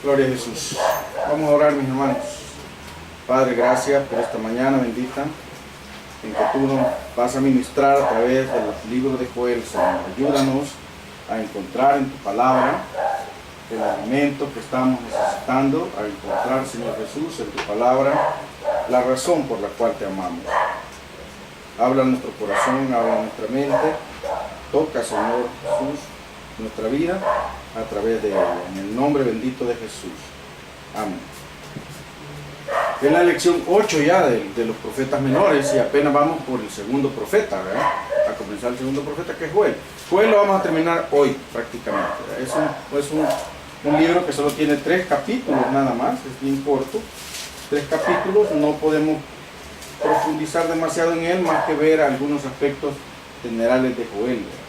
Gloria a Jesús. Vamos a orar, mis hermanos. Padre, gracias por esta mañana bendita en que tú nos vas a ministrar a través del libro de Joel, Señor. Ayúdanos a encontrar en tu palabra el alimento que estamos necesitando, a encontrar, Señor Jesús, en tu palabra la razón por la cual te amamos. Habla en nuestro corazón, habla en nuestra mente. Toca, Señor Jesús, nuestra vida a través de ella. En el nombre bendito de Jesús. Amén. Es la lección 8 ya de los profetas menores y apenas vamos por el segundo profeta, ¿verdad? A comenzar el segundo profeta, que es Joel. Joel lo vamos a terminar hoy prácticamente, ¿verdad? Es un libro que solo tiene 3 capítulos nada más, es bien corto. 3 capítulos, no podemos profundizar demasiado en él, más que ver algunos aspectos generales de Joel, ¿verdad?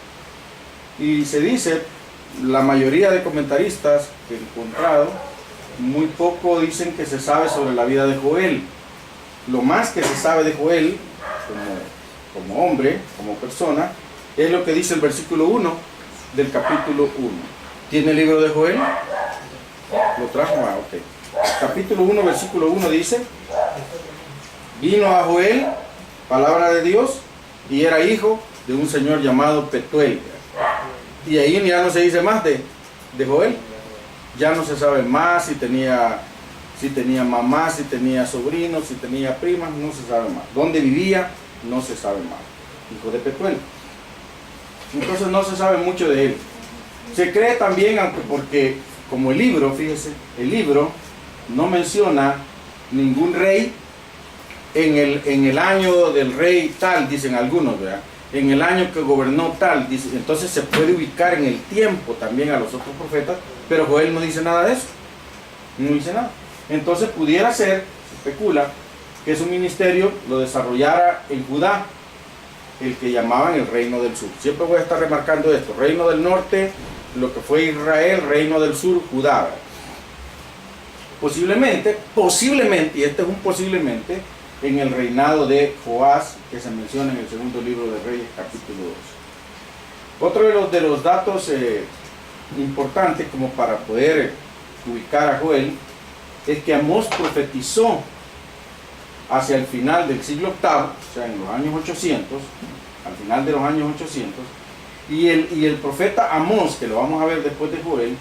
Y se dice, la mayoría de comentaristas que he encontrado, muy poco dicen que se sabe sobre la vida de Joel. Lo más que se sabe de Joel, como hombre, como persona, es lo que dice el versículo 1 del capítulo 1. ¿Tiene el libro de Joel? ¿Lo trajo? Ah, ok. Capítulo 1, versículo 1 dice: vino a Joel, palabra de Dios, y era hijo de un señor llamado Petuel. Y ahí ya no se dice más de Joel. Ya no se sabe más si tenía mamá, si tenía sobrinos, si tenía primas, no se sabe más. ¿Dónde vivía? No se sabe más. Hijo de Petuel. Entonces no se sabe mucho de él. Se cree también, aunque porque como el libro, fíjese, el libro no menciona ningún rey en el año del rey tal, dicen algunos, ¿verdad? En el año que gobernó tal, dice, entonces se puede ubicar en el tiempo también a los otros profetas, pero Joel no dice nada de eso, no dice nada. Entonces pudiera ser, se especula, que su ministerio lo desarrollara en Judá, el que llamaban el reino del sur. Siempre voy a estar remarcando esto: reino del norte, lo que fue Israel; reino del sur, Judá. Posiblemente, y este es un posiblemente, en el reinado de Joás, que se menciona en el segundo libro de Reyes, capítulo 2. Otro de los datos importantes como para poder ubicar a Joel es que Amós profetizó hacia el final del siglo VIII, o sea, en los años 800, al final de los años 800, y el profeta Amós, que lo vamos a ver después de Joel,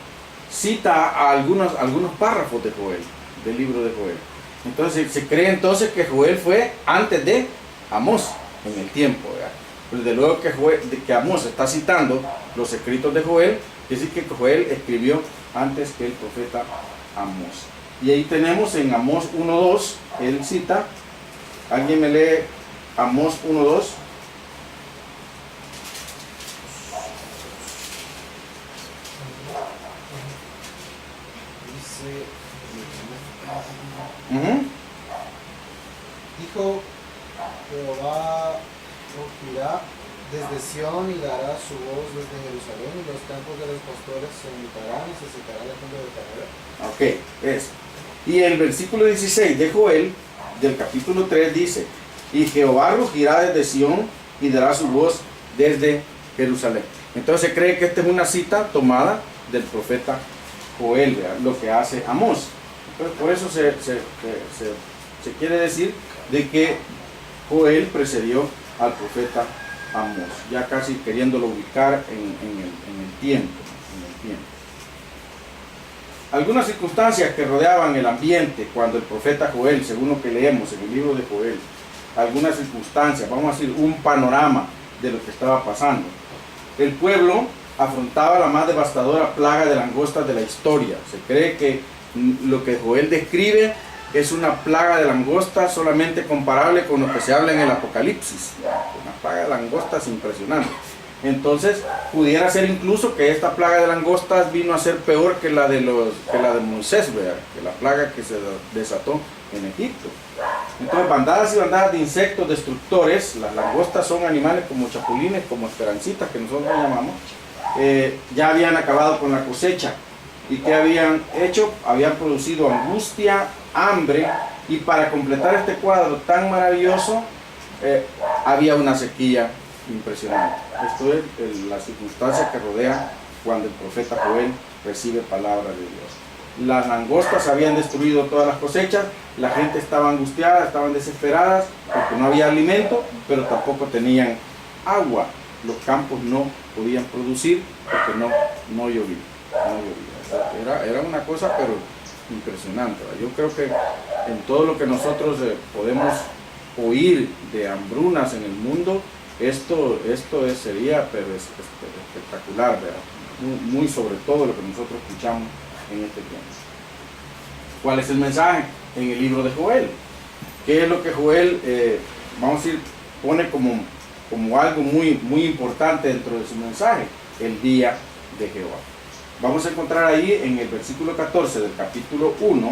cita a algunos párrafos de Joel, del libro de Joel. Entonces se cree entonces que Joel fue antes de Amós en el tiempo, ¿verdad? Pues de luego que Amós está citando los escritos de Joel, es decir que Joel escribió antes que el profeta Amós. Y ahí tenemos en Amós 1:2, él cita, ¿alguien me lee Amós 1:2? Dijo Jehová: rugirá desde Sión y dará su voz desde Jerusalén, y los campos de los pastores se mutarán y se secará la fuente de carrera. Ok, es. Y el versículo 16 de Joel, del capítulo 3, dice: y Jehová rugirá desde Sión y dará su voz desde Jerusalén. Entonces se cree que esta es una cita tomada del profeta Joel, ¿verdad? Lo que hace Amós. Entonces, por eso se quiere decir de que Joel precedió al profeta Amós, ya casi queriéndolo ubicar en el tiempo. Algunas circunstancias que rodeaban el ambiente cuando el profeta Joel, según lo que leemos en el libro de Joel, algunas circunstancias, vamos a decir un panorama de lo que estaba pasando. El pueblo afrontaba la más devastadora plaga de langostas de la historia. Se cree que lo que Joel describe es una plaga de langostas solamente comparable con lo que se habla en el Apocalipsis, una plaga de langostas impresionante. Entonces pudiera ser incluso que esta plaga de langostas vino a ser peor que la de Moisés, ¿verdad? Que la plaga que se desató en Egipto. Entonces bandadas y bandadas de insectos destructores, las langostas son animales como chapulines, como esperancitas que nosotros llamamos, ya habían acabado con la cosecha. ¿Y qué habían hecho? Habían producido angustia, hambre, y para completar este cuadro tan maravilloso había una sequía impresionante. Esto es la circunstancia que rodea cuando el profeta Joel recibe palabra de Dios. las langostas habían destruido todas las cosechas, la gente estaba angustiada, estaban desesperadas porque no había alimento, pero tampoco tenían agua. Los campos no podían producir porque no llovía. Era una cosa pero impresionante. Yo creo que en todo lo que nosotros podemos oír de hambrunas en el mundo, esto sería pero espectacular, ¿verdad? Muy sobre todo lo que nosotros escuchamos en este tiempo. ¿Cuál es el mensaje en el libro de Joel? ¿Qué es lo que Joel, vamos a decir, pone como algo muy importante dentro de su mensaje? El día de Jehová. Vamos a encontrar ahí en el versículo 14 del capítulo 1,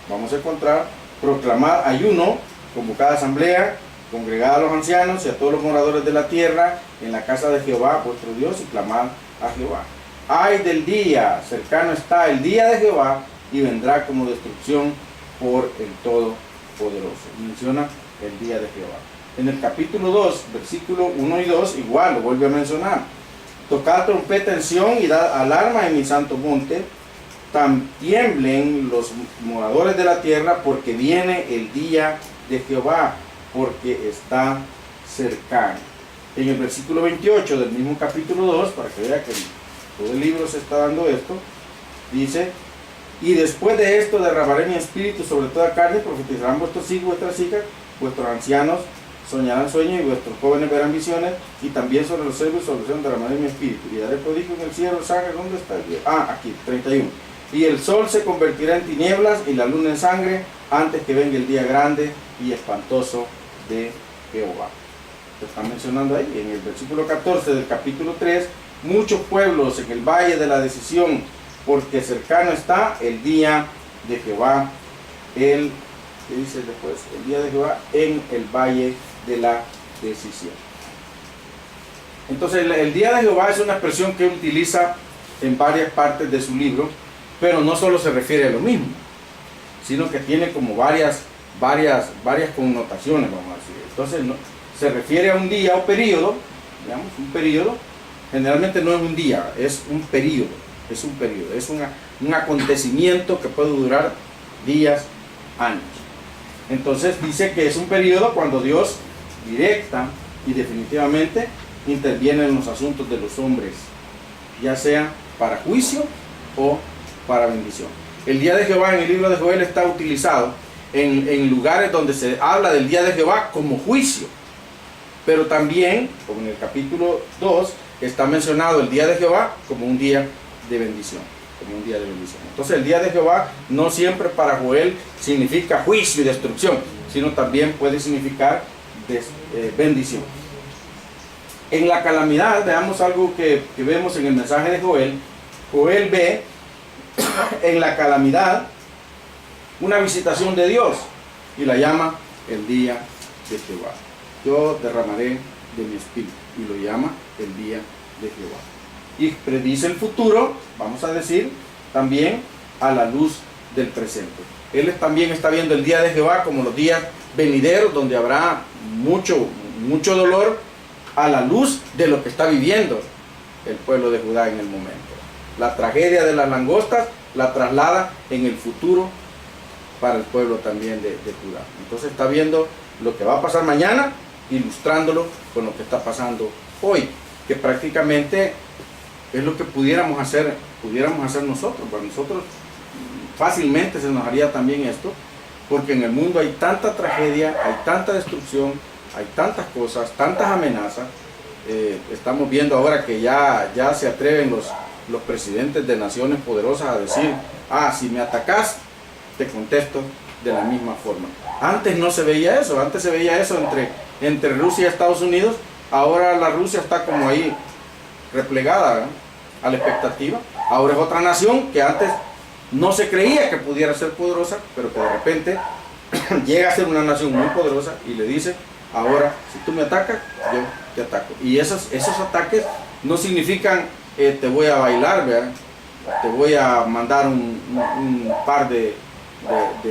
vamos a encontrar: proclamar ayuno, convocada asamblea, congregad a los ancianos y a todos los moradores de la tierra en la casa de Jehová vuestro Dios, y clamad a Jehová. Ay del día, cercano está el día de Jehová, y vendrá como destrucción por el Todopoderoso. Menciona el día de Jehová. En el capítulo 2, versículo 1 y 2, igual lo vuelve a mencionar: tocad trompeta en Sión y dad alarma en mi santo monte, tiemblen los moradores de la tierra, porque viene el día de Jehová, porque está cercano. En el versículo 28 del mismo capítulo 2, para que vea que todo el libro se está dando esto, dice: y después de esto derramaré mi espíritu sobre toda carne, profetizarán vuestros hijos, vuestras hijas, vuestros ancianos soñarán sueños y vuestros jóvenes verán visiones, y también sobre los cielos y sobre los cielos derramaré mi espíritu, y daré prodigio en el cielo. ¿Sabe dónde está el día? Aquí, 31. Y el sol se convertirá en tinieblas y la luna en sangre, antes que venga el día grande y espantoso de Jehová. Lo está mencionando ahí en el versículo 14 del capítulo 3: muchos pueblos en el valle de la decisión, porque cercano está el día de Jehová. ¿Qué dice después? El día de Jehová en el valle de la decisión. Entonces el día de Jehová es una expresión que utiliza en varias partes de su libro, pero no solo se refiere a lo mismo, sino que tiene como varias connotaciones, vamos a decir. Entonces se refiere a un día o periodo, digamos, un periodo. Generalmente no es un día, es un periodo, es un acontecimiento que puede durar días, años. Entonces dice que es un periodo cuando Dios directa y definitivamente interviene en los asuntos de los hombres, ya sea para juicio o para bendición. El día de Jehová en el libro de Joel está utilizado en lugares donde se habla del día de Jehová como juicio, pero también, como en el capítulo 2, está mencionado el día de Jehová como un día de bendición. Entonces el día de Jehová no siempre para Joel significa juicio y destrucción, sino también puede significar bendición. En la calamidad, veamos algo que vemos en el mensaje de Joel. Joel ve en la calamidad una visitación de Dios y la llama el día de Jehová. Yo derramaré de mi espíritu, y lo llama el día de Jehová. Y predice el futuro, vamos a decir, también a la luz del presente. Él también está viendo el día de Jehová como los días venideros, donde habrá mucho dolor, a la luz de lo que está viviendo el pueblo de Judá en el momento. La tragedia de las langostas la traslada en el futuro para el pueblo también de Judá. Entonces está viendo lo que va a pasar mañana, ilustrándolo con lo que está pasando hoy, que prácticamente es lo que pudiéramos hacer nosotros. Para nosotros fácilmente se nos haría también esto, porque en el mundo hay tanta tragedia, hay tanta destrucción, hay tantas cosas, tantas amenazas. Estamos viendo ahora que ya se atreven los presidentes de naciones poderosas a decir: si me atacás, te contesto de la misma forma. Antes no se veía eso, antes se veía eso entre Rusia y Estados Unidos. Ahora la Rusia está como ahí replegada, ¿verdad?, a la expectativa. Ahora es otra nación que antes no se creía que pudiera ser poderosa, pero que de repente llega a ser una nación muy poderosa y le dice: ahora, si tú me atacas, yo te ataco. Y esos ataques no significan te voy a bailar, ¿verdad?, te voy a mandar un par de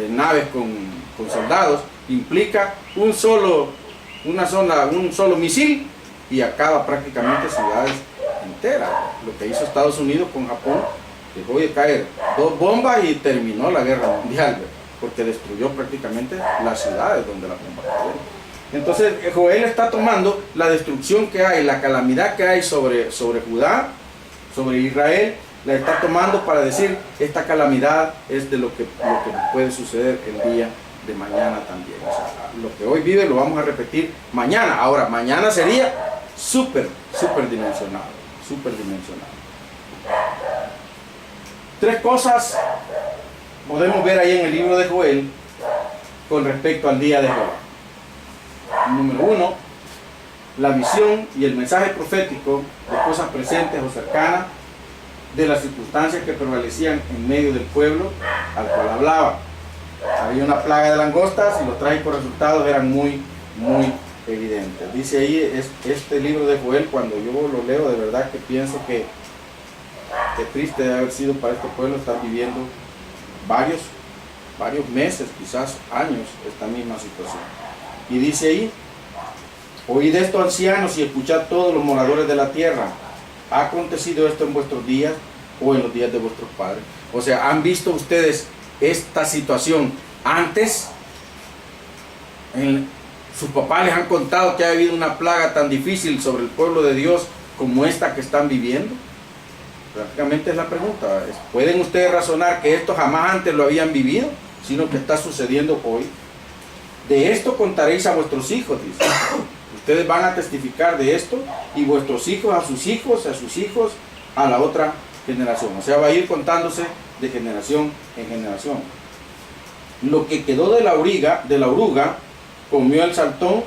naves con soldados. Implica un solo misil y acaba prácticamente ciudades enteras. Lo que hizo Estados Unidos con Japón Dejó de caer 2 bombas y terminó la guerra mundial, ¿verdad? Porque destruyó prácticamente las ciudades donde las bombas cayeron. Entonces Joel está tomando la destrucción que hay, la calamidad que hay sobre Judá, sobre Israel, la está tomando para decir, esta calamidad es de lo que puede suceder el día de mañana también. O sea, lo que hoy vive lo vamos a repetir mañana. Ahora, mañana sería súper dimensionado, súper dimensionado. 3 cosas podemos ver ahí en el libro de Joel con respecto al día de Jehová. Número 1, la visión y el mensaje profético de cosas presentes o cercanas de las circunstancias que prevalecían en medio del pueblo al cual hablaba. Había una plaga de langostas y los trágicos resultados eran muy evidentes. Dice ahí, este libro de Joel, cuando yo lo leo, de verdad que pienso que triste de haber sido para este pueblo estar viviendo varios meses, quizás años, esta misma situación. Y dice ahí, oíd esto, ancianos, y escuchad todos los moradores de la tierra. ¿Ha acontecido esto en vuestros días o en los días de vuestros padres? O sea, ¿han visto ustedes esta situación antes? Sus papás les han contado que ha habido una plaga tan difícil sobre el pueblo de Dios como esta que están viviendo. Prácticamente es la pregunta. ¿Pueden ustedes razonar que esto jamás antes lo habían vivido, sino que está sucediendo hoy? De esto contaréis a vuestros hijos, dice. Ustedes van a testificar de esto, y vuestros hijos a sus hijos, a la otra generación. O sea, va a ir contándose de generación en generación. Lo que quedó de la oruga comió el saltón,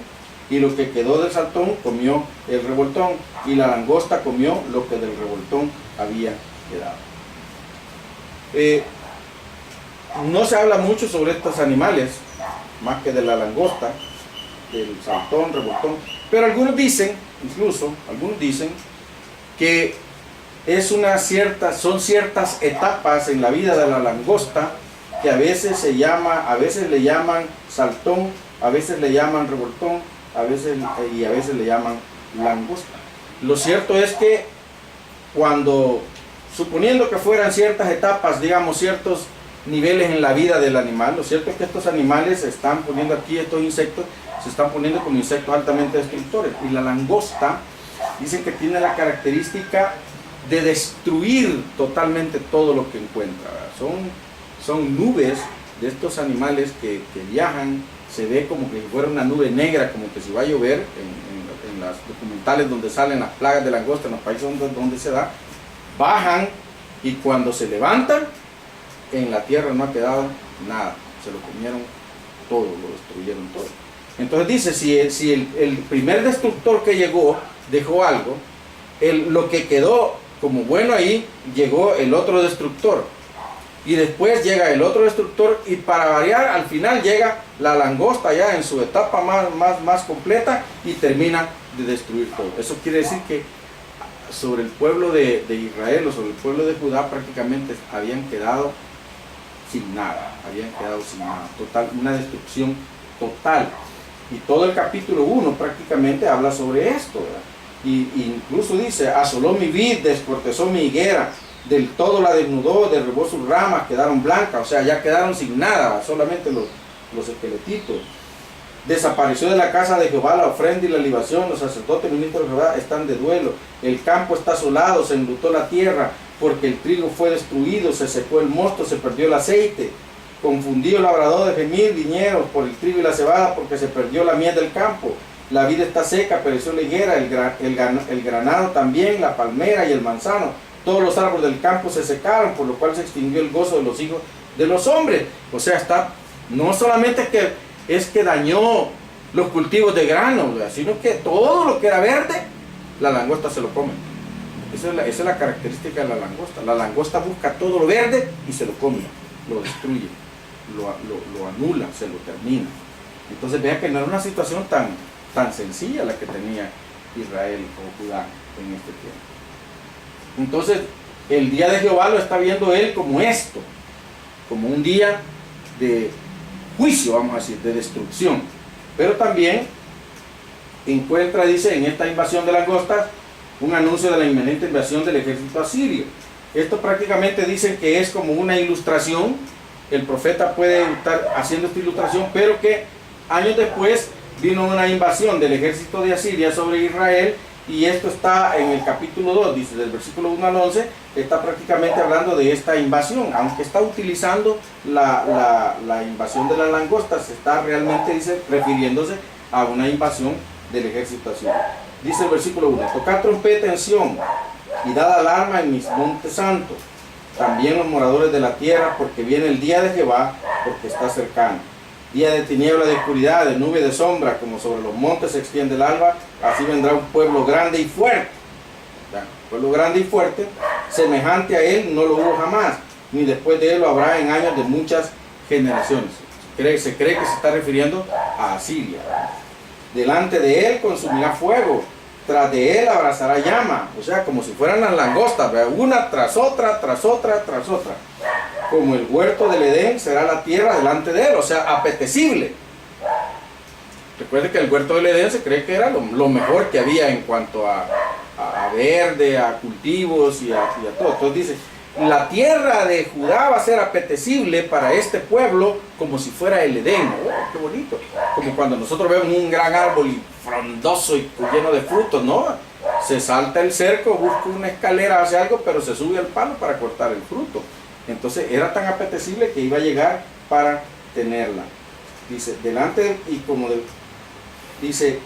y lo que quedó del saltón comió el revoltón, y la langosta comió lo que del revoltón había quedado. No se habla mucho sobre estos animales, más que de la langosta, del saltón, revoltón, pero algunos dicen que son ciertas etapas en la vida de la langosta que a veces le llaman saltón, a veces le llaman revoltón, a veces le llaman langosta. Lo cierto es que suponiendo que fueran ciertas etapas, digamos ciertos niveles en la vida del animal, lo cierto es que estos animales estos insectos se están poniendo como insectos altamente destructores, y la langosta dicen que tiene la característica de destruir totalmente todo lo que encuentra. Son nubes de estos animales que viajan, se ve como que fuera una nube negra, como que si va a llover, en las documentales donde salen las plagas de langosta en los países donde se da, bajan, y cuando se levantan, en la tierra no ha quedado nada, se lo comieron todo, lo destruyeron todo. Entonces dice, si el primer destructor que llegó dejó algo, lo que quedó como bueno ahí, llegó el otro destructor, y después llega el otro destructor, y para variar, al final llega la langosta ya en su etapa más completa, y termina de destruir todo. Eso quiere decir que sobre el pueblo de Israel, o sobre el pueblo de Judá, prácticamente habían quedado sin nada, total, una destrucción total. Y todo el capítulo 1 prácticamente habla sobre esto, ¿verdad? Y incluso dice, asoló mi vid, descortezó mi higuera, del todo la desnudó, derribó sus ramas, quedaron blancas, o sea, ya quedaron sin nada, solamente los esqueletitos. Desapareció de la casa de Jehová la ofrenda y la libación, los sacerdotes ministros de Jehová están de duelo, el campo está asolado, se enlutó la tierra, porque el trigo fue destruido, se secó el mosto, se perdió el aceite. Confundido el labrador de gemir, viñeros por el trigo y la cebada, porque se perdió la miel del campo. La vid está seca, pereció la higuera, el granado también, la palmera y el manzano. Todos los árboles del campo se secaron, por lo cual se extinguió el gozo de los hijos de los hombres. O sea, no solamente que dañó los cultivos de grano, sino que todo lo que era verde, la langosta se lo come. Esa es la característica de la langosta. La langosta busca todo lo verde y se lo come, lo destruye, lo anula, se lo termina. Entonces vean que no era una situación tan sencilla la que tenía Israel o Judá en este tiempo. Entonces el día de Jehová lo está viendo él como esto, como un día de juicio, vamos a decir, de destrucción. Pero también encuentra, dice, en esta invasión de langostas, un anuncio de la inminente invasión del ejército asirio. Esto prácticamente dicen que es como una ilustración. El profeta puede estar haciendo esta ilustración, pero que años después vino una invasión del ejército de Asiria sobre Israel, y esto está en el capítulo 2, dice, del versículo 1 al 11, está prácticamente hablando de esta invasión, aunque está utilizando la invasión de las langostas, está realmente, dice, refiriéndose a una invasión del ejército asirio. Dice el versículo 1, tocad trompeta en Sión, y dad alarma en mis montes santos, también los moradores de la tierra, porque viene el día de Jehová, porque está cercano. Día de tiniebla, de oscuridad, de nube, de sombra, como sobre los montes se extiende el alba, así vendrá un pueblo grande y fuerte. Un pueblo grande y fuerte, semejante a él no lo hubo jamás, ni después de él lo habrá en años de muchas generaciones. Se cree que se está refiriendo a Asiria. Delante de él consumirá fuego, tras de él abrazará llama, o sea, como si fueran las langostas, una tras otra, tras otra, tras otra. Como el huerto del Edén será la tierra delante de él, o sea, apetecible. Recuerde que el huerto del Edén se cree que era lo mejor que había en cuanto a verde, a cultivos y a todo. Entonces dice, la tierra de Judá va a ser apetecible para este pueblo como si fuera el Edén. ¡Oh, qué bonito! Como cuando nosotros vemos un gran árbol y frondoso y lleno de frutos, ¿no? Se salta el cerco, busca una escalera, hace algo, pero se sube al palo para cortar el fruto. Entonces era tan apetecible que iba a llegar para tenerla. Dice, delante y como dice,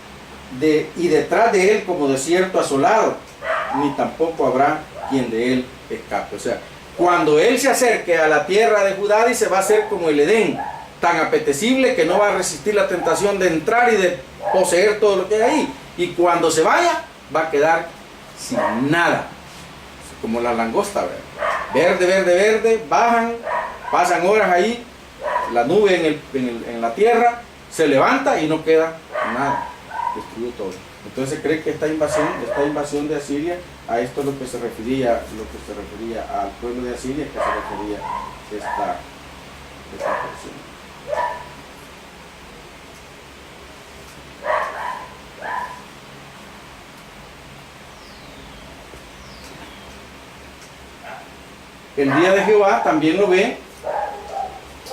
y detrás de él como desierto asolado, ni tampoco habrá quien de él escape. O sea, cuando él se acerque a la tierra de Judá, dice, va a ser como el Edén, tan apetecible que no va a resistir la tentación de entrar y de poseer todo lo que hay ahí. Y cuando se vaya, va a quedar sin nada, como la langosta, ¿verdad? Verde, verde, verde, bajan, pasan horas ahí, la nube en la tierra, se levanta y no queda nada, destruyó todo. Entonces se cree que esta invasión de Asiria, a esto es lo que se refería al pueblo de Asiria, que se refería esta porción. El día de Jehová también lo ve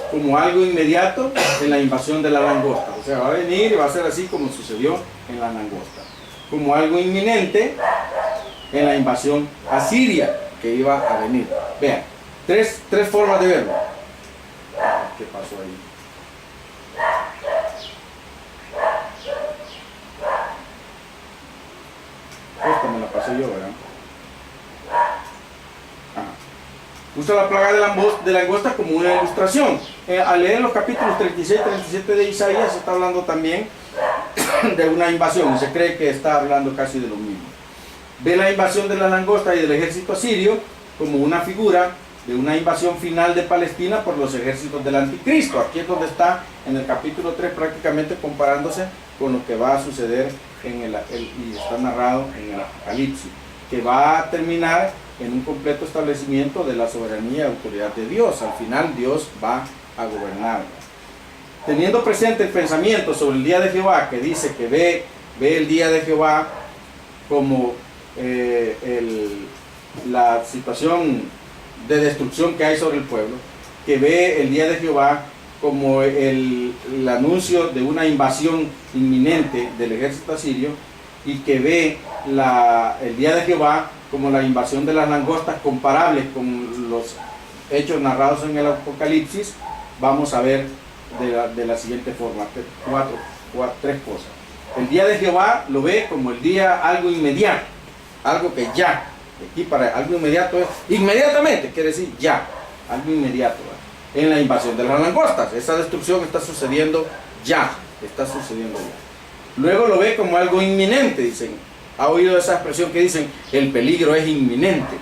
como algo inmediato en la invasión de la langosta. O sea, va a venir y va a ser así como sucedió en la langosta. Como algo inminente en la invasión asiria que iba a venir. Vean, tres formas de verlo. ¿Qué pasó ahí? Esta me la pasé yo, ¿verdad? Usa la plaga de langosta como una ilustración. Al leer los capítulos 36 y 37 de Isaías, se está hablando también de una invasión. Se cree que está hablando casi de lo mismo. Ve la invasión de la langosta y del ejército asirio como una figura de una invasión final de Palestina por los ejércitos del anticristo. Aquí es donde está en el capítulo 3 prácticamente comparándose con lo que va a suceder y está narrado en el Apocalipsis, que va a terminar en un completo establecimiento de la soberanía y autoridad de Dios. Al final Dios va a gobernar. Teniendo presente el pensamiento sobre el día de Jehová, que dice que ve el día de Jehová como la situación de destrucción que hay sobre el pueblo, que ve el día de Jehová como el anuncio de una invasión inminente del ejército asirio, y que ve el día de Jehová como la invasión de las langostas, comparables con los hechos narrados en el Apocalipsis, vamos a ver de la siguiente forma, tres cosas. El día de Jehová lo ve como el día algo inmediato, algo que ya, aquí para algo inmediato es inmediatamente, quiere decir ya, algo inmediato, ¿verdad? En la invasión de las langostas, esa destrucción está sucediendo ya. Luego lo ve como algo inminente, dicen. ¿Ha oído esa expresión que dicen el peligro es inminente?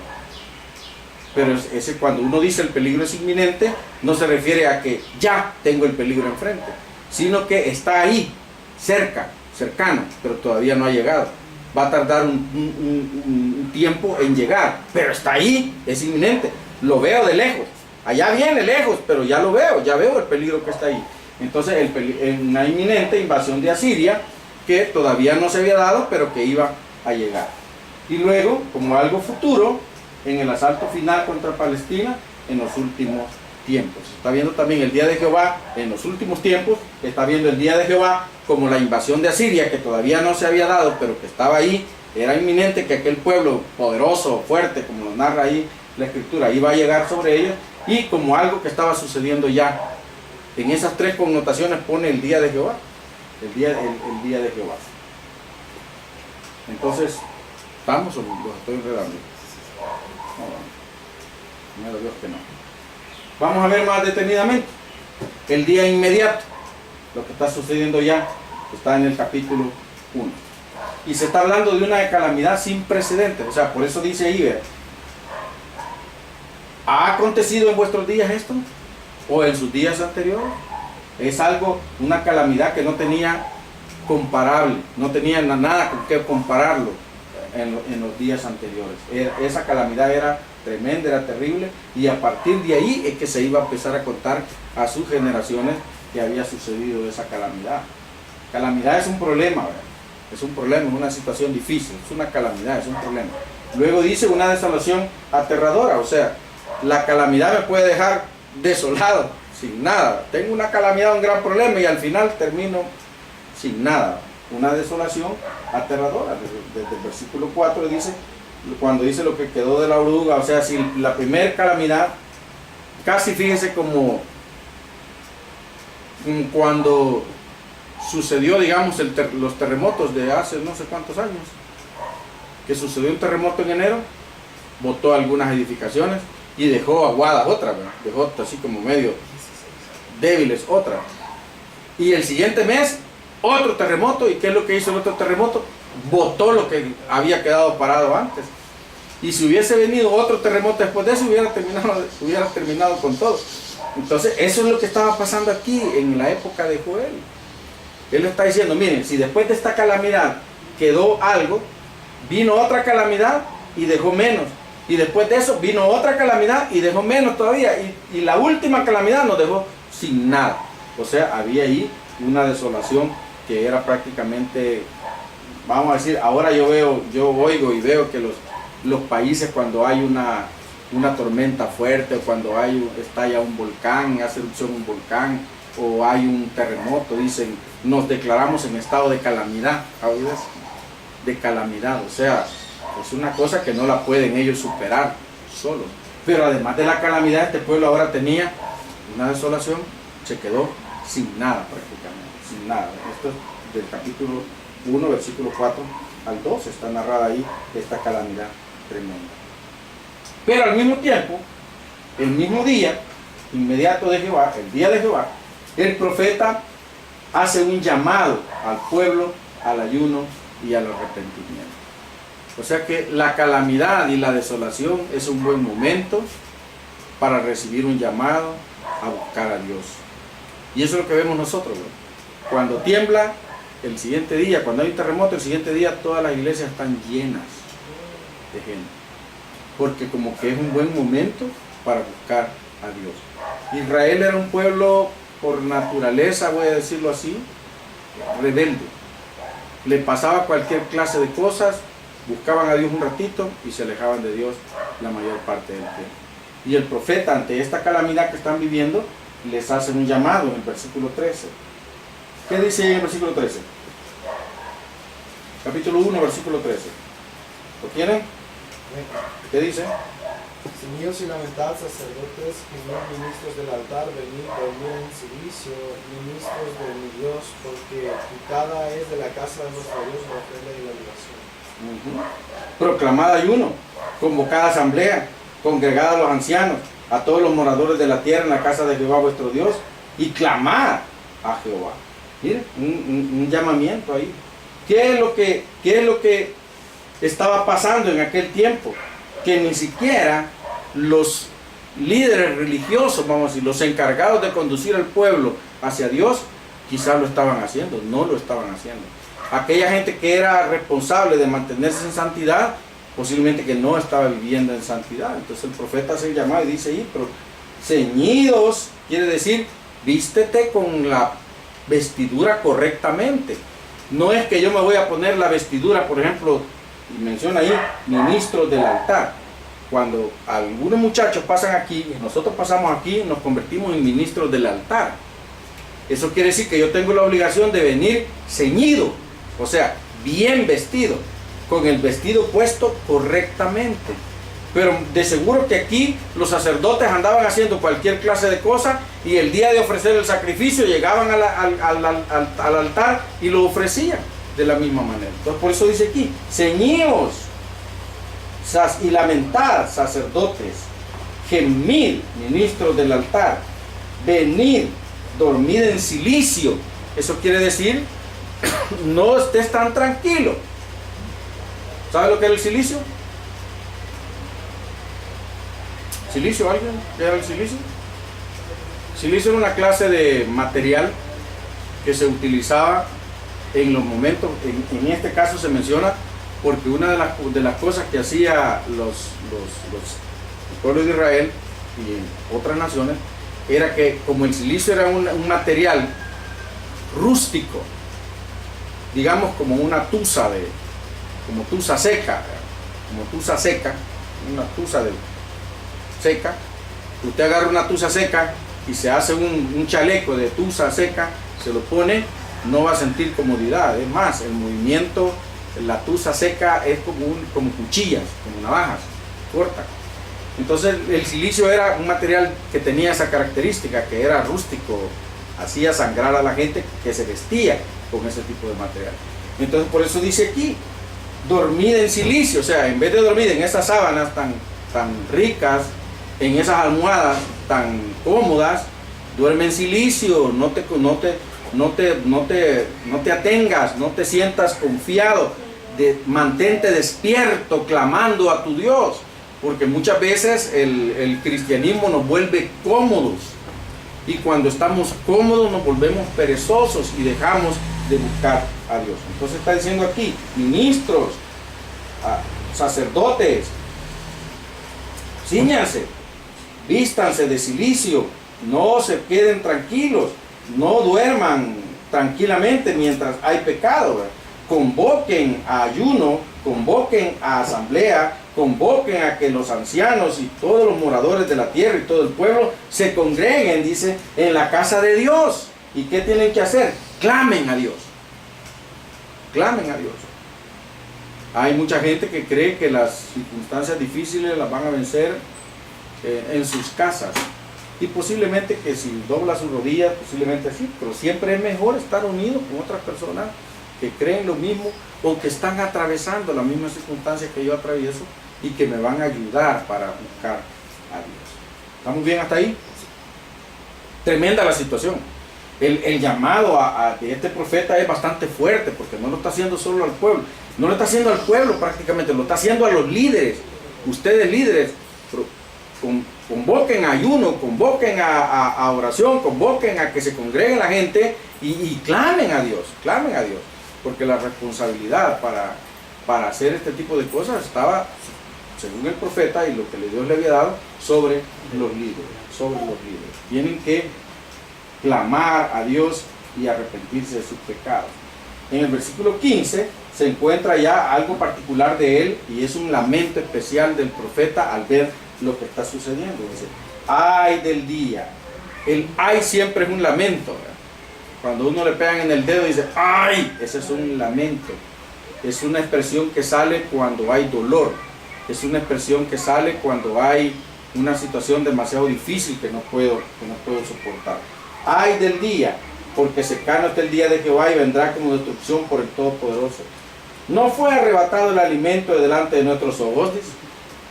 Pero cuando uno dice el peligro es inminente, no se refiere a que ya tengo el peligro enfrente, sino que está ahí, cercano, pero todavía no ha llegado. Va a tardar un tiempo en llegar, pero está ahí, es inminente. Lo veo de lejos, allá viene lejos, pero ya lo veo, ya veo el peligro que está ahí. Entonces, una inminente invasión de Asiria que todavía no se había dado, pero que iba a llegar. Y luego, como algo futuro, en el asalto final contra Palestina en los últimos tiempos. Está viendo también el día de Jehová en los últimos tiempos, está viendo el día de Jehová como la invasión de Asiria, que todavía no se había dado, pero que estaba ahí, era inminente que aquel pueblo poderoso, fuerte, como lo narra ahí la Escritura, iba a llegar sobre ellos, y como algo que estaba sucediendo ya. En esas tres connotaciones pone el día de Jehová, el día de Jehová. Entonces, ¿estamos o los estoy enredando? No, no, Dios que no. Vamos a ver más detenidamente el día inmediato, lo que está sucediendo ya, está en el capítulo 1. Y se está hablando de una calamidad sin precedentes, o sea, por eso dice ahí, ¿verdad? ¿Ha acontecido en vuestros días esto? ¿O en sus días anteriores? Es algo, una calamidad que no tenía comparable, no tenía nada con qué compararlo en los días anteriores. Esa calamidad era tremenda, era terrible, y a partir de ahí es que se iba a empezar a contar a sus generaciones que había sucedido esa calamidad. Calamidad es un problema, ¿verdad? Es un problema, es una situación difícil, es una calamidad, es un problema. Luego dice una desolación aterradora, o sea, la calamidad me puede dejar desolado, sin nada. Tengo una calamidad, un gran problema, y al final termino sin nada. Una desolación aterradora. Desde el versículo 4 dice, cuando dice lo que quedó de la oruga, o sea, si la primera calamidad, casi fíjense como cuando sucedió, digamos, los terremotos de hace no sé cuántos años, que sucedió un terremoto en enero, botó algunas edificaciones y dejó aguadas otras, ¿verdad? Dejó así como medio débiles otras. Y el siguiente mes, otro terremoto. ¿Y qué es lo que hizo el otro terremoto? Botó lo que había quedado parado antes. Y si hubiese venido otro terremoto después de eso, hubiera terminado con todo. Entonces, eso es lo que estaba pasando aquí en la época de Joel. Él está diciendo, miren, si después de esta calamidad quedó algo, vino otra calamidad y dejó menos. Y después de eso vino otra calamidad y dejó menos todavía. Y la última calamidad nos dejó sin nada. O sea, había ahí una desolación que era prácticamente, vamos a decir, ahora yo oigo y veo que los países, cuando hay una tormenta fuerte, o cuando estalla un volcán, hace erupción un volcán, o hay un terremoto, dicen, nos declaramos en estado de calamidad. ¿Oídas? De calamidad, o sea, es una cosa que no la pueden ellos superar solos. Pero además de la calamidad, este pueblo ahora tenía una desolación, se quedó sin nada prácticamente, sin nada. Esto es del capítulo 1, versículo 4 al 12, está narrada ahí esta calamidad tremenda. Pero al mismo tiempo, el mismo día inmediato de Jehová, el día de Jehová, el profeta hace un llamado al pueblo al ayuno y al arrepentimiento. O sea que la calamidad y la desolación es un buen momento para recibir un llamado a buscar a Dios. Y eso es lo que vemos nosotros, ¿no? Cuando tiembla, el siguiente día, cuando hay un terremoto, el siguiente día todas las iglesias están llenas de gente. Porque como que es un buen momento para buscar a Dios. Israel era un pueblo por naturaleza, voy a decirlo así, rebelde. Le pasaba cualquier clase de cosas, buscaban a Dios un ratito y se alejaban de Dios la mayor parte del tiempo. Y el profeta, ante esta calamidad que están viviendo, les hace un llamado en el versículo 13. ¿Qué dice en el versículo 13? Capítulo 1, versículo 13. ¿Lo tienen? ¿Qué dice? Ceñidos y lamentad, sacerdotes y no ministros del altar, venid, dormid en silicio, ministros de mi Dios, porque quitada es de la casa de nuestro Dios la ofrenda y la libación. Proclamad ayuno, convocad asamblea, congregad a los ancianos, a todos los moradores de la tierra en la casa de Jehová vuestro Dios, y clamad a Jehová. Miren, un llamamiento ahí. ¿Qué es lo que estaba pasando en aquel tiempo? Que ni siquiera los líderes religiosos, vamos a decir, los encargados de conducir al pueblo hacia Dios, quizás lo estaban haciendo, no lo estaban haciendo. Aquella gente que era responsable de mantenerse en santidad, posiblemente que no estaba viviendo en santidad. Entonces el profeta hace el llamado y dice, pero ceñidos, quiere decir, vístete con la vestidura correctamente. No es que yo me voy a poner la vestidura, por ejemplo, y menciona ahí, ministros del altar. cuando algunos muchachos pasan aquí y nosotros pasamos aquí, nos convertimos en ministros del altar. Eso quiere decir que yo tengo la obligación de venir ceñido, o sea, bien vestido, con el vestido puesto correctamente. Pero de seguro que aquí los sacerdotes andaban haciendo cualquier clase de cosa y el día de ofrecer el sacrificio llegaban al altar y lo ofrecían de la misma manera. Entonces por eso dice aquí, ceñíos y lamentad, sacerdotes, gemid, ministros del altar, venid, dormid en cilicio. Eso quiere decir, no estés tan tranquilo. ¿Sabe lo que es el cilicio? ¿Silicio alguien? ¿Qué era el silicio? Silicio era una clase de material que se utilizaba en los momentos, en este caso se menciona porque una de las cosas que hacía el pueblo de Israel y en otras naciones era que como el silicio era un material rústico, digamos como una tusa como tusa seca, una tusa seca, usted agarra una tusa seca y se hace un chaleco de tusa seca, se lo pone, no va a sentir comodidad. Es más, el movimiento, la tusa seca es como cuchillas, como navajas, corta. Entonces el silicio era un material que tenía esa característica, que era rústico, hacía sangrar a la gente que se vestía con ese tipo de material. Entonces por eso dice aquí, dormid en silicio, o sea, en vez de dormir en esas sábanas tan ricas, en esas almohadas tan cómodas, duerme en silicio, no te atengas, no te sientas confiado, mantente despierto, clamando a tu Dios, porque muchas veces el cristianismo nos vuelve cómodos, y cuando estamos cómodos nos volvemos perezosos y dejamos de buscar a Dios. Entonces está diciendo aquí, ministros, sacerdotes, cíñanse, vístanse de cilicio, no se queden tranquilos, no duerman tranquilamente mientras hay pecado, ¿verdad? Convoquen a ayuno, convoquen a asamblea, convoquen a que los ancianos y todos los moradores de la tierra y todo el pueblo se congreguen, dice, en la casa de Dios. ¿Y qué tienen que hacer? Clamen a Dios. Clamen a Dios. Hay mucha gente que cree que las circunstancias difíciles las van a vencer en sus casas. Y posiblemente que si dobla sus rodillas, posiblemente sí, pero siempre es mejor estar unido con otras personas que creen lo mismo o que están atravesando las mismas circunstancias que yo atravieso y que me van a ayudar para buscar a Dios. ¿Estamos bien hasta ahí? Tremenda la situación. El llamado de este profeta es bastante fuerte porque no lo está haciendo solo al pueblo, no lo está haciendo al pueblo prácticamente, lo está haciendo a los líderes. Ustedes líderes, convoquen a ayuno, convoquen a oración, convoquen a que se congregue la gente y clamen a Dios, porque la responsabilidad para hacer este tipo de cosas estaba, según el profeta y lo que Dios le había dado, sobre los líderes. Tienen que clamar a Dios y arrepentirse de sus pecados. En el versículo 15 se encuentra ya algo particular de él y es un lamento especial del profeta al ver lo que está sucediendo. Dice, ay del día. El ay siempre es un lamento, ¿verdad? Cuando uno le pegan en el dedo y dice ay, ese es un lamento. Es una expresión que sale cuando hay dolor. Es una expresión que sale cuando hay una situación demasiado difícil que no puedo soportar. Ay del día, porque cercano está el día de Jehová y vendrá como destrucción por el Todopoderoso. No fue arrebatado el alimento de delante de nuestros ojos, dice,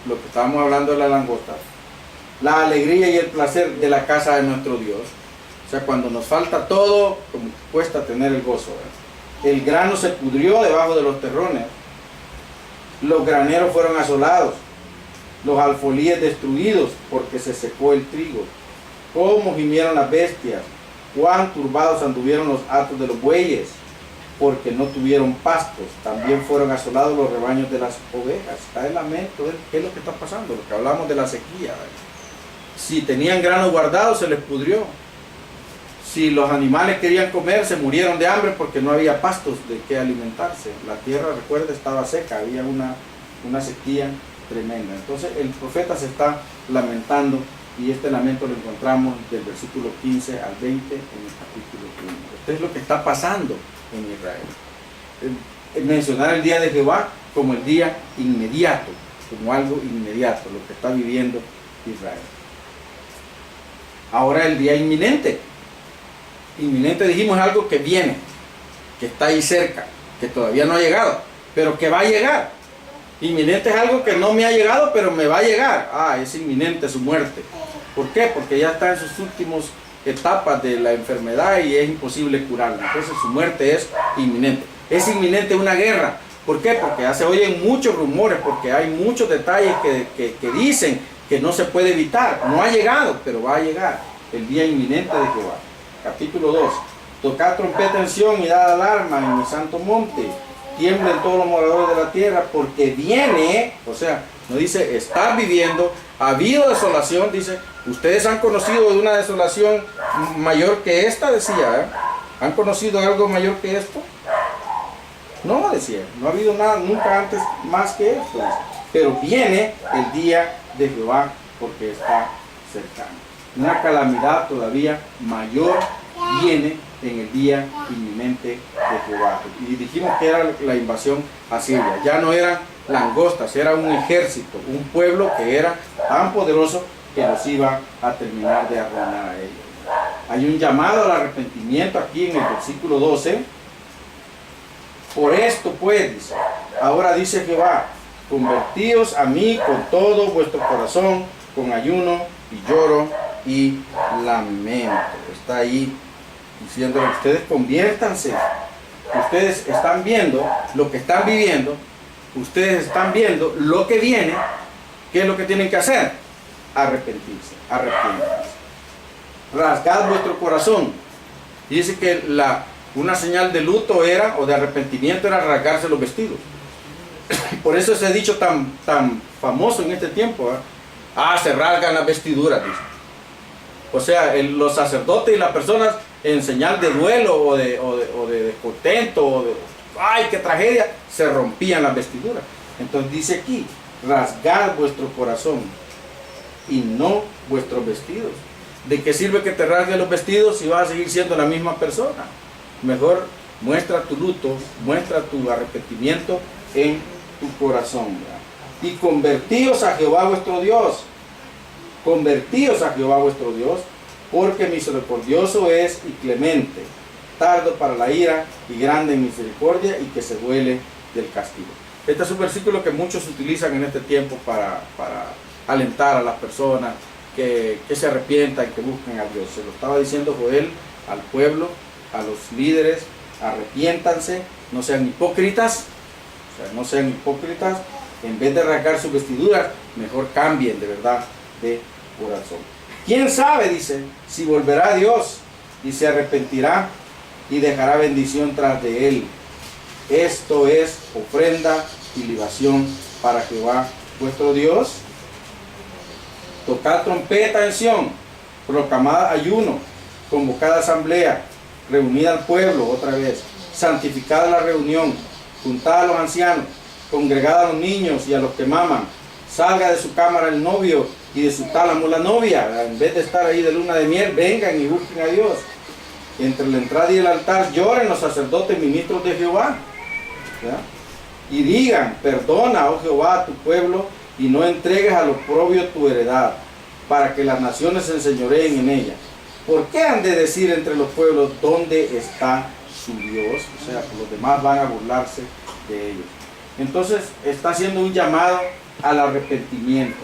lo que estábamos hablando de la langosta, la alegría y el placer de la casa de nuestro Dios. O sea, cuando nos falta todo, como cuesta tener el gozo, ¿verdad? El grano se pudrió debajo de los terrones, los graneros fueron asolados, los alfolíes destruidos porque se secó el trigo. Cómo gimieron las bestias, cuán turbados anduvieron los hatos de los bueyes, porque no tuvieron pastos. También fueron asolados los rebaños de las ovejas. Está el lamento de qué es lo que está pasando, lo que hablamos de la sequía, ¿verdad? Si tenían grano guardado, se les pudrió. Si los animales querían comer, se murieron de hambre porque no había pastos de qué alimentarse. La tierra, recuerda, estaba seca, había una sequía tremenda. Entonces el profeta se está lamentando, y este lamento lo encontramos del versículo 15 al 20 en el capítulo 1. Esto es lo que está pasando en Israel. Mencionar el día de Jehová como el día inmediato, como algo inmediato, lo que está viviendo Israel. Ahora el día inminente. Inminente dijimos algo que viene, que está ahí cerca, que todavía no ha llegado, pero que va a llegar. Inminente es algo que no me ha llegado, pero me va a llegar. Es inminente su muerte. ¿Por qué? Porque ya está en sus últimas etapas de la enfermedad y es imposible curarla. Entonces su muerte es inminente. Es inminente una guerra. ¿Por qué? Porque ya se oyen muchos rumores, porque hay muchos detalles que dicen que no se puede evitar. No ha llegado, pero va a llegar el día inminente de Jehová. Capítulo 2. Tocad trompeta en Sión y dad alarma en mi santo monte. Tiemblen todos los moradores de la tierra, porque viene, o sea, no dice estar viviendo, ha habido desolación, dice, ustedes han conocido de una desolación mayor que esta, decía, ¿han conocido algo mayor que esto? No, decía, no ha habido nada nunca antes más que esto, dice. Pero viene el día de Jehová, porque está cercano. Una calamidad todavía mayor viene en el día inminente de Jehová. Y dijimos que era la invasión a Siria. Ya no eran langostas, era un ejército, un pueblo que era tan poderoso que los iba a terminar de arruinar a ellos. Hay un llamado al arrepentimiento aquí en el versículo 12. Por esto pues, dice, ahora dice Jehová, convertíos a mí con todo vuestro corazón, con ayuno y lloro y lamento. Está ahí diciendo, ustedes conviértanse. Ustedes están viendo lo que están viviendo. Ustedes están viendo lo que viene. ¿Qué es lo que tienen que hacer? Arrepentirse. Arrepiéntanse. Rasgad vuestro corazón. Y dice que una señal de luto era, o de arrepentimiento, era rasgarse los vestidos. Por eso ese dicho tan famoso en este tiempo. Se rasgan las vestiduras, dice. O sea, los sacerdotes y las personas en señal de duelo o de descontento o de ¡ay, qué tragedia!, se rompían las vestiduras. Entonces dice aquí, rasgad vuestro corazón y no vuestros vestidos. ¿De qué sirve que te rasgues los vestidos si vas a seguir siendo la misma persona? Mejor muestra tu luto, muestra tu arrepentimiento en tu corazón, ¿verdad? Y convertíos a Jehová vuestro Dios. Convertíos a Jehová vuestro Dios, porque misericordioso es y clemente, tardo para la ira y grande en misericordia, y que se duele del castigo. Este es un versículo que muchos utilizan en este tiempo para alentar a las personas que se arrepientan, que busquen a Dios. Se lo estaba diciendo Joel al pueblo, a los líderes: arrepiéntanse, no sean hipócritas, o sea, no sean hipócritas. En vez de rasgar sus vestiduras, mejor cambien de verdad de corazón. ¿Quién sabe, dice, si volverá a Dios y se arrepentirá y dejará bendición tras de él? Esto es ofrenda y libación para Jehová vuestro Dios. Tocad trompeta en Sión, proclamad ayuno, convocad asamblea, reunid al pueblo otra vez, santificad la reunión, juntad a los ancianos, congregad a los niños y a los que maman. Salga de su cámara el novio y de su tálamo la novia. En vez de estar ahí de luna de miel, vengan y busquen a Dios. Entre la entrada y el altar lloren los sacerdotes ministros de Jehová, ¿ya? Y digan: perdona, oh Jehová, a tu pueblo, y no entregues al oprobio tu heredad, para que las naciones se enseñoreen en ella. ¿Por qué han de decir entre los pueblos: ¿dónde está su Dios? O sea, los demás van a burlarse de ellos. Entonces está haciendo un llamado al arrepentimiento.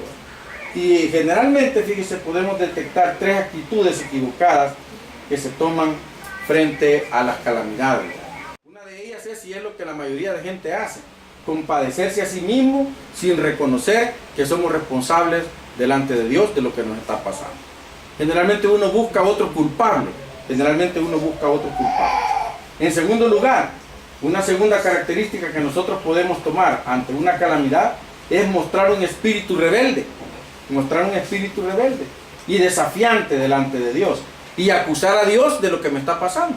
Y generalmente, fíjese, podemos detectar tres actitudes equivocadas que se toman frente a las calamidades. Una de ellas es, y es lo que la mayoría de gente hace: compadecerse a sí mismo sin reconocer que somos responsables delante de Dios de lo que nos está pasando. Generalmente uno busca otro culpable. En segundo lugar, una segunda característica que nosotros podemos tomar ante una calamidad es mostrar un espíritu rebelde. Y desafiante delante de Dios, y acusar a Dios de lo que me está pasando.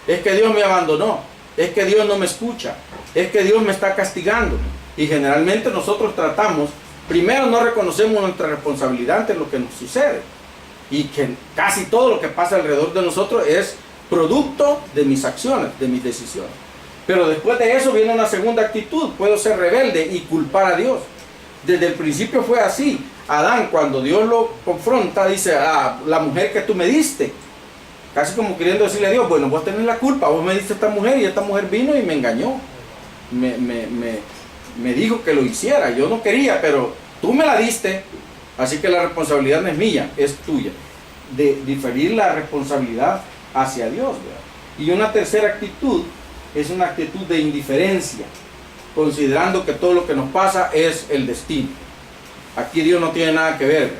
Es que Dios me abandonó, es que Dios no me escucha, es que Dios me está castigando. Y generalmente nosotros tratamos, primero no reconocemos nuestra responsabilidad ante lo que nos sucede. Y que casi todo lo que pasa alrededor de nosotros es producto de mis acciones, de mis decisiones. Pero después de eso viene una segunda actitud. Puedo ser rebelde y culpar a Dios. Desde el principio fue así. Adán, cuando Dios lo confronta, dice, la mujer que tú me diste. Casi como queriendo decirle a Dios, bueno, vos tenés la culpa, vos me diste a esta mujer y esta mujer vino y me engañó. Me dijo que lo hiciera. Yo no quería, pero tú me la diste. Así que la responsabilidad no es mía, es tuya. De diferir la responsabilidad hacia Dios, ¿verdad? Y una tercera actitud es una actitud de indiferencia, considerando que todo lo que nos pasa es el destino. Aquí Dios no tiene nada que ver, ¿verdad?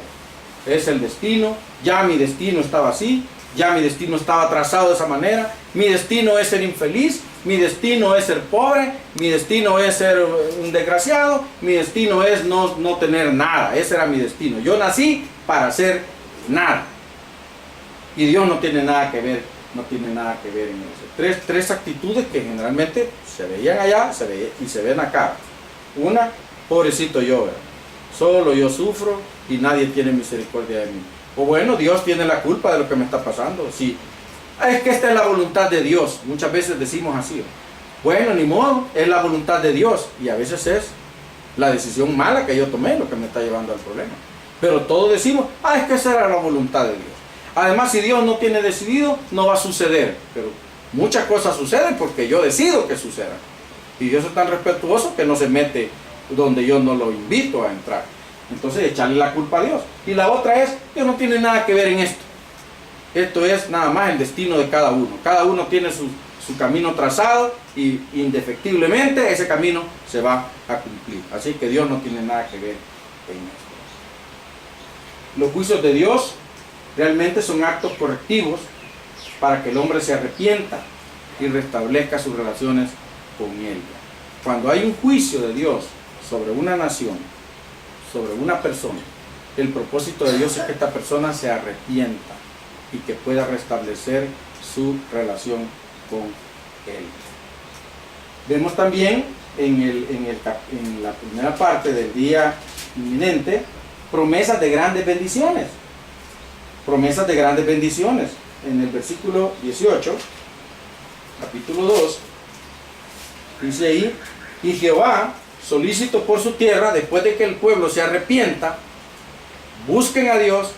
Es el destino, ya mi destino estaba así, ya mi destino estaba trazado de esa manera, mi destino es ser infeliz, mi destino es ser pobre, mi destino es ser un desgraciado, mi destino es no tener nada. Ese era mi destino. Yo nací para hacer nada. Y Dios no tiene nada que ver, no tiene nada que ver en eso. Tres actitudes que generalmente se veían allá y se ven acá. Una, pobrecito yo, ¿verdad? Solo yo sufro y nadie tiene misericordia de mí. O bueno, Dios tiene la culpa de lo que me está pasando. Sí. Es que esta es la voluntad de Dios. Muchas veces decimos así. Bueno, ni modo, es la voluntad de Dios. Y a veces es la decisión mala que yo tomé lo que me está llevando al problema. Pero todos decimos, es que esa era la voluntad de Dios. Además, si Dios no tiene decidido, no va a suceder. Pero muchas cosas suceden porque yo decido que sucedan. Y Dios es tan respetuoso que no se mete donde yo no lo invito a entrar. Entonces, echarle la culpa a Dios. Y la otra es, Dios no tiene nada que ver en esto. Esto es nada más el destino de cada uno. Cada uno tiene su camino trazado y indefectiblemente ese camino se va a cumplir. Así que Dios no tiene nada que ver en esto. Los juicios de Dios realmente son actos correctivos para que el hombre se arrepienta y restablezca sus relaciones con Él. Cuando hay un juicio de Dios sobre una nación, sobre una persona, el propósito de Dios es que esta persona se arrepienta y que pueda restablecer su relación con Él. Vemos también en la primera parte del día inminente promesas de grandes bendiciones. Promesas de grandes bendiciones. En el versículo 18, capítulo 2, dice ahí, y Jehová, solícito por su tierra, después de que el pueblo se arrepienta, busquen a Dios,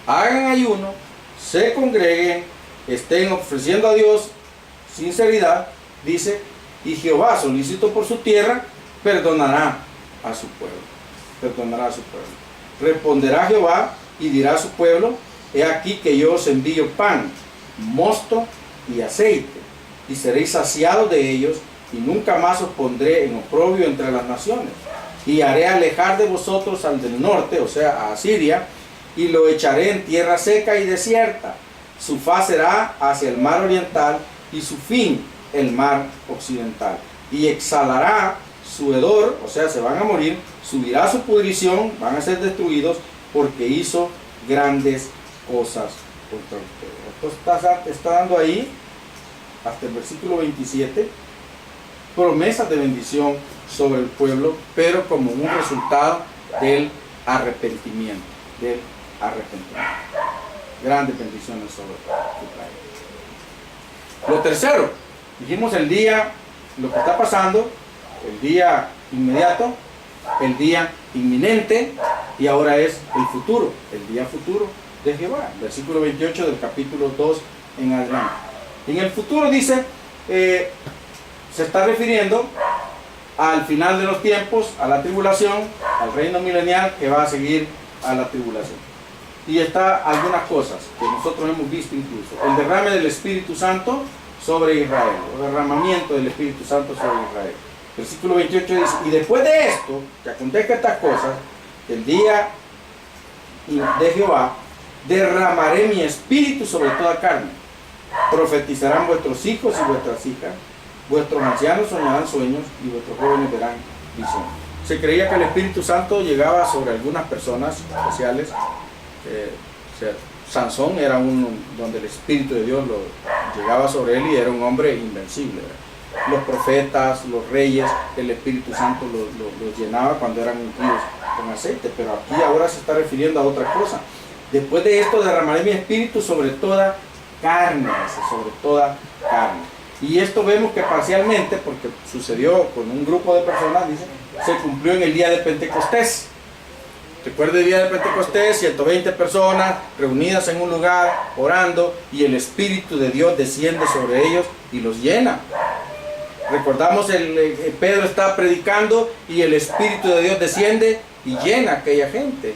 hagan ayuno, se congreguen, estén ofreciendo a Dios sinceridad, dice, y Jehová, solícito por su tierra, perdonará a su pueblo. Perdonará a su pueblo. Responderá Jehová y dirá a su pueblo, he aquí que yo os envío pan, mosto y aceite, y seréis saciados de ellos, y nunca más os pondré en oprobio entre las naciones. Y haré alejar de vosotros al del norte, o sea, a Asiria, y lo echaré en tierra seca y desierta. Su faz será hacia el mar oriental, y su fin el mar occidental. Y exhalará su hedor, o sea, se van a morir, subirá su pudrición, van a ser destruidos, porque hizo grandes cosas contra ustedes. Esto está dando ahí, hasta el versículo 27, promesas de bendición sobre el pueblo, pero como un resultado del arrepentimiento. Grandes bendiciones sobre tu país. Lo tercero, dijimos el día, lo que está pasando, el día inmediato, el día inminente, y ahora es el futuro, el día futuro de Jehová. Versículo 28 del capítulo 2 en adelante. En el futuro dice, se está refiriendo al final de los tiempos, a la tribulación, al reino milenial que va a seguir a la tribulación. Y está algunas cosas que nosotros hemos visto incluso. El derrame del Espíritu Santo sobre Israel, el derramamiento del Espíritu Santo sobre Israel. Versículo 28 dice, y después de esto, que acontezca estas cosas, el día de Jehová, derramaré mi espíritu sobre toda carne. Profetizarán vuestros hijos y vuestras hijas, vuestros ancianos soñarán sueños y vuestros jóvenes verán visiones. Se creía que el Espíritu Santo llegaba sobre algunas personas especiales. Sansón era uno donde el Espíritu de Dios llegaba sobre él y era un hombre invencible, ¿verdad? los profetas, los reyes, el Espíritu Santo los llenaba cuando eran ungidos con aceite, pero aquí ahora se está refiriendo a otra cosa. Después de esto derramaré mi espíritu sobre toda carne, sobre toda carne. Y esto vemos que parcialmente, porque sucedió con un grupo de personas, dice, se cumplió en el día de Pentecostés. Recuerda el día de Pentecostés, 120 personas reunidas en un lugar, orando, y el Espíritu de Dios desciende sobre ellos y los llena. Recordamos, Pedro está predicando y el Espíritu de Dios desciende y llena a aquella gente.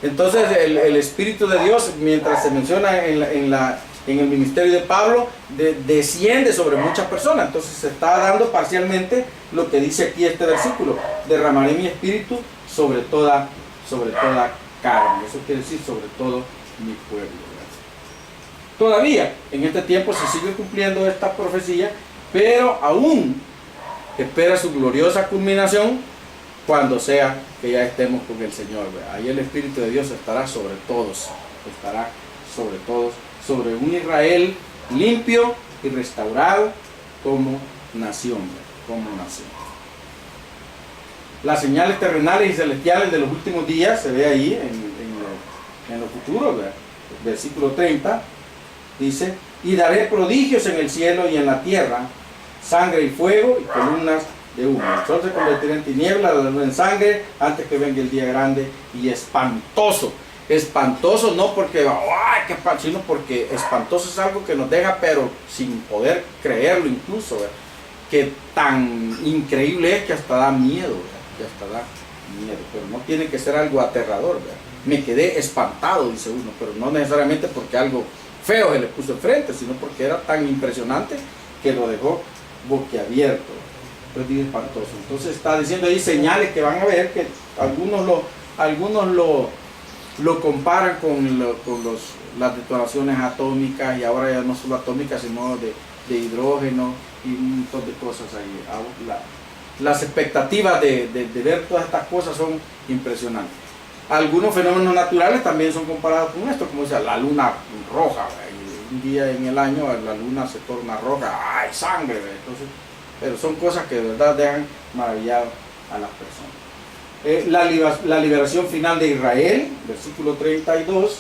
Entonces el Espíritu de Dios, mientras se menciona en el ministerio de Pablo, desciende sobre muchas personas. Entonces se está dando parcialmente lo que dice aquí este versículo: derramaré mi espíritu sobre toda carne. Eso quiere decir sobre todo mi pueblo. Todavía en este tiempo se sigue cumpliendo esta profecía, pero aún espera su gloriosa culminación cuando sea que ya estemos con el Señor. Ahí el Espíritu de Dios estará sobre todos, sobre un Israel limpio y restaurado como nación, Las señales terrenales y celestiales de los últimos días se ve ahí en lo futuro, ¿verdad? Versículo 30 dice: y daré prodigios en el cielo y en la tierra, sangre y fuego y columnas de humo. El sol se convertirá en tinieblas, la luna en sangre, antes que venga el día grande y espantoso. Espantoso no porque, ¡ay, qué pan!, sino porque espantoso es algo que nos deja, pero sin poder creerlo incluso, ¿verdad? Que tan increíble es que hasta da miedo, ¿verdad? Pero no tiene que ser algo aterrador, ¿verdad? Me quedé espantado, dice uno, pero no necesariamente porque algo feo se le puso enfrente, sino porque era tan impresionante que lo dejó boquiabierto. Entonces dice espantoso. Entonces está diciendo ahí señales que van a ver, que algunos lo comparan con las detonaciones atómicas, y ahora ya no solo atómicas, sino de hidrógeno y un montón de cosas ahí. Las expectativas de ver todas estas cosas son impresionantes. Algunos fenómenos naturales también son comparados con esto, como decía, la luna roja, y un día en el año la luna se torna roja, ¡ay, sangre! Entonces, pero son cosas que de verdad dejan maravillado a las personas. La liberación final de Israel, versículo 32,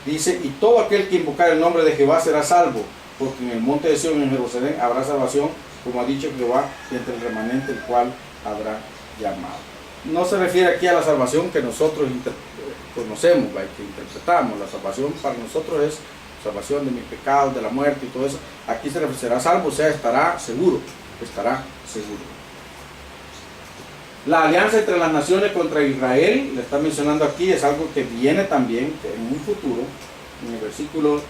dice: y todo aquel que invocar el nombre de Jehová será salvo, porque en el monte de Sión, en Jerusalén, habrá salvación, como ha dicho Jehová, y entre el remanente el cual habrá llamado. No se refiere aquí a la salvación que nosotros conocemos, que interpretamos. La salvación para nosotros es salvación de mis pecados, de la muerte y todo eso. Aquí se refiere, será salvo, o sea, estará seguro. La alianza entre las naciones contra Israel, le está mencionando aquí, es algo que viene también en un futuro. En el versículo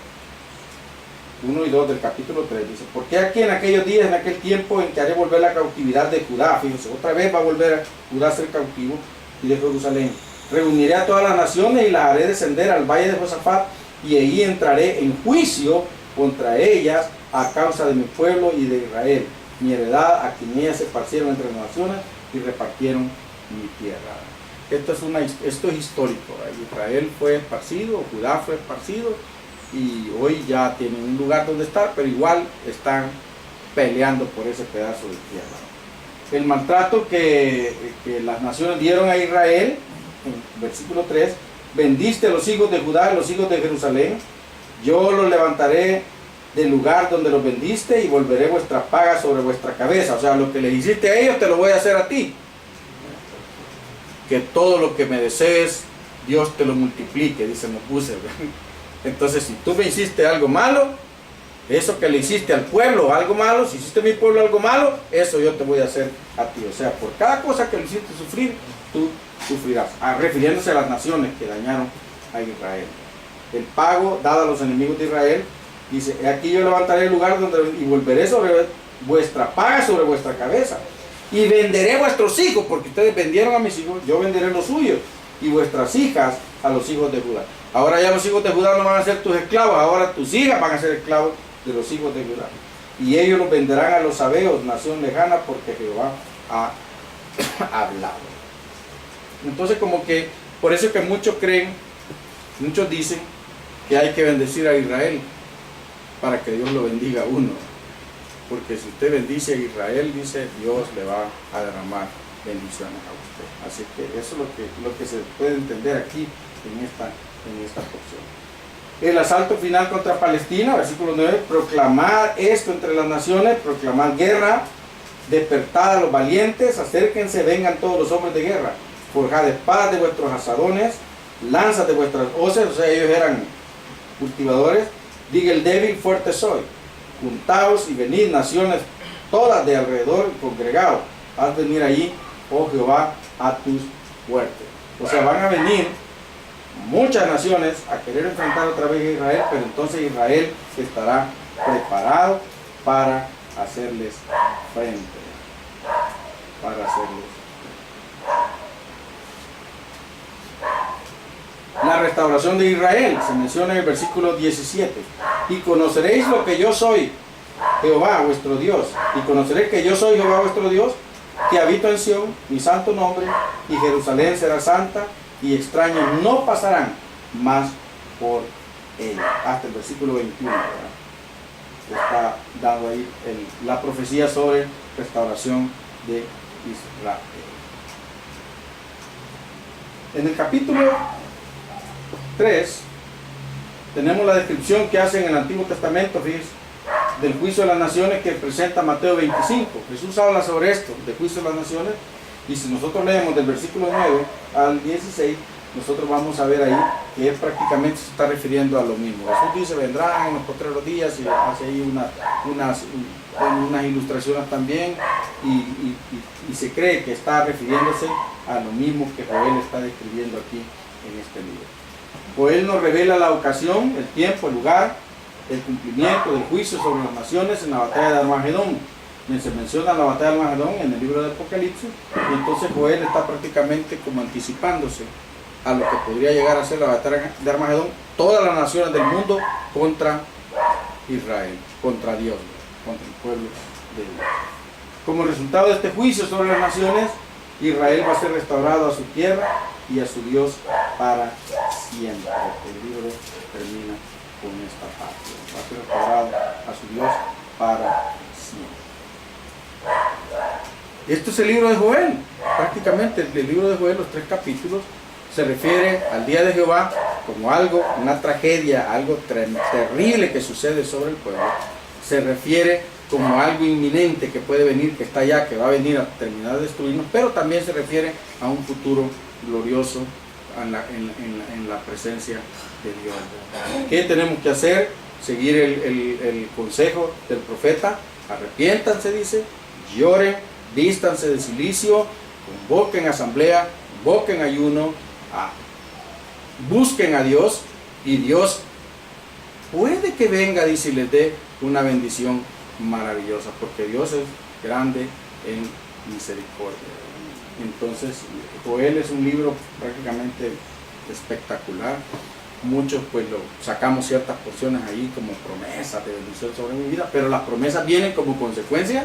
1 y 2 del capítulo 3 dice: porque aquí en aquellos días, en aquel tiempo en que haré volver la cautividad de Judá, fíjense, otra vez va a volver Judá a ser cautivo, y de Jerusalén, reuniré a todas las naciones y las haré descender al valle de Josafat, y ahí entraré en juicio contra ellas a causa de mi pueblo y de Israel, mi heredad, a quien ellas se esparcieron entre las naciones y repartieron mi tierra. Esto es histórico, ¿verdad? Israel fue esparcido, Judá fue esparcido, y hoy ya tienen un lugar donde estar, pero igual están peleando por ese pedazo de tierra. El maltrato que las naciones dieron a Israel, en versículo 3: vendiste a los hijos de Judá y los hijos de Jerusalén, yo los levantaré del lugar donde los vendiste y volveré vuestra paga sobre vuestra cabeza. O sea, lo que les hiciste a ellos te lo voy a hacer a ti. Que todo lo que me desees, Dios te lo multiplique, dice Mopuse. Entonces, si tú me hiciste algo malo, eso que le hiciste al pueblo algo malo, si hiciste a mi pueblo algo malo, eso yo te voy a hacer a ti. O sea, por cada cosa que le hiciste sufrir, tú sufrirás. Refiriéndose a las naciones que dañaron a Israel. El pago dado a los enemigos de Israel, dice: aquí yo levantaré el lugar y volveré sobre vuestra paga sobre vuestra cabeza, y venderé vuestros hijos, porque ustedes vendieron a mis hijos, yo venderé los suyos, y vuestras hijas a los hijos de Judá. Ahora ya los hijos de Judá no van a ser tus esclavos, ahora tus hijas van a ser esclavos de los hijos de Judá, y ellos los venderán a los sabeos, nación lejana, porque Jehová ha hablado. Entonces, como que por eso es que muchos creen, muchos dicen que hay que bendecir a Israel para que Dios lo bendiga a uno. porque si usted bendice a Israel, dice, Dios le va a derramar bendiciones a usted. Así que eso es lo que se puede entender aquí en esta porción. El asalto final contra Palestina, versículo 9, proclamad esto entre las naciones, proclamad guerra, despertad a los valientes, acérquense, vengan todos los hombres de guerra, forjad espadas de vuestros asadones, lanzas de vuestras hoces, o sea, ellos eran cultivadores, diga el débil, fuerte soy, juntaos y venid naciones todas de alrededor y congregados, haz venir allí, oh Jehová, a tus fuertes. O sea, van a venir muchas naciones a querer enfrentar otra vez a Israel, pero entonces Israel estará preparado para hacerles frente. La restauración de Israel se menciona en el versículo 17. Y conoceréis lo que yo soy, Jehová vuestro Dios. Y conoceréis que yo soy Jehová vuestro Dios, que habito en Sión, mi santo nombre, y Jerusalén será santa, y extraños no pasarán más por ella. Hasta el versículo 21, ¿verdad? Está dado ahí la profecía sobre restauración de Israel. En el capítulo 3 tenemos la descripción que hace en el Antiguo Testamento, fíjense, del juicio de las naciones que presenta Mateo 25. Jesús habla sobre esto, del juicio de las naciones, y si nosotros leemos del versículo 9 al 16, nosotros vamos a ver ahí que prácticamente se está refiriendo a lo mismo. Jesús dice, vendrán en los postreros días, y hace ahí unas ilustraciones también, y se cree que está refiriéndose a lo mismo que Joel está describiendo aquí en este libro. Joel nos revela la ocasión, el tiempo, el lugar, el cumplimiento del juicio sobre las naciones en la batalla de Armagedón. Se menciona la batalla de Armagedón en el libro de Apocalipsis, y entonces Joel está prácticamente como anticipándose a lo que podría llegar a ser la batalla de Armagedón, todas las naciones del mundo contra Israel, contra Dios, contra el pueblo de Dios. Como resultado de este juicio sobre las naciones, Israel va a ser restaurado a su tierra y a su Dios para siempre. El libro termina con esta parte. Va a ser restaurado a su Dios para siempre. Esto es el libro de Joel. Prácticamente el libro de Joel, los 3 capítulos, se refiere al día de Jehová como algo, una tragedia, algo terrible que sucede sobre el pueblo. Se refiere como algo inminente que puede venir, que está allá, que va a venir a terminar de destruirnos, pero también se refiere a un futuro glorioso en la presencia de Dios. ¿Qué tenemos que hacer? Seguir el consejo del profeta. Arrepiéntanse, dice, lloren, vístanse de cilicio, convoquen asamblea, convoquen ayuno, busquen a Dios, y Dios puede que venga, dice, y les dé una bendición maravillosa, porque Dios es grande en misericordia. Entonces, Joel es un libro prácticamente espectacular. Muchos pues lo sacamos ciertas porciones ahí como promesas de bendición sobre mi vida, pero las promesas vienen como consecuencia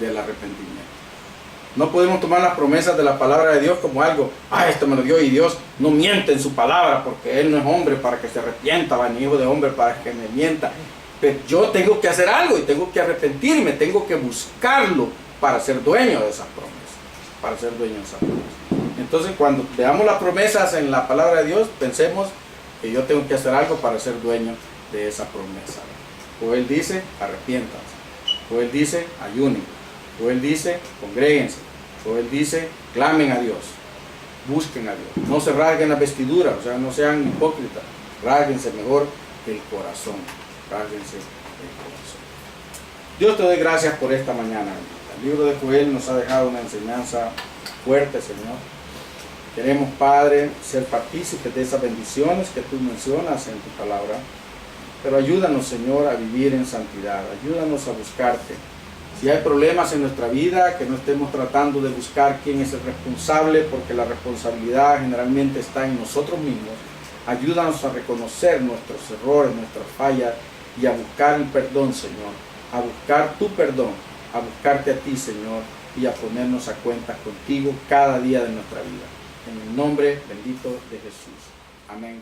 del arrepentimiento. No podemos tomar las promesas de la palabra de Dios como algo, esto me lo dio, y Dios no miente en su palabra, porque Él no es hombre para que se arrepienta, ni hijo de hombre para que me mienta. Pero yo tengo que hacer algo y tengo que arrepentirme, tengo que buscarlo para ser dueño de esas promesas, Entonces, cuando veamos las promesas en la palabra de Dios, pensemos que yo tengo que hacer algo para ser dueño de esa promesa. Joel dice, arrepiéntanse. Joel dice, ayunen. Joel dice, congréguense. Joel dice, clamen a Dios. Busquen a Dios. No se rasguen las vestiduras, o sea, no sean hipócritas. Rásguense mejor el corazón. Rásguense el corazón. Dios te doy gracias por esta mañana. El libro de Joel nos ha dejado una enseñanza fuerte, Señor. Queremos, Padre, ser partícipes de esas bendiciones que tú mencionas en tu palabra. Pero ayúdanos, Señor, a vivir en santidad. Ayúdanos a buscarte. Si hay problemas en nuestra vida, que no estemos tratando de buscar quién es el responsable, porque la responsabilidad generalmente está en nosotros mismos. Ayúdanos a reconocer nuestros errores, nuestras fallas, y a buscar el perdón, Señor. A buscar tu perdón, a buscarte a ti, Señor, y a ponernos a cuentas contigo cada día de nuestra vida. En el nombre bendito de Jesús. Amén.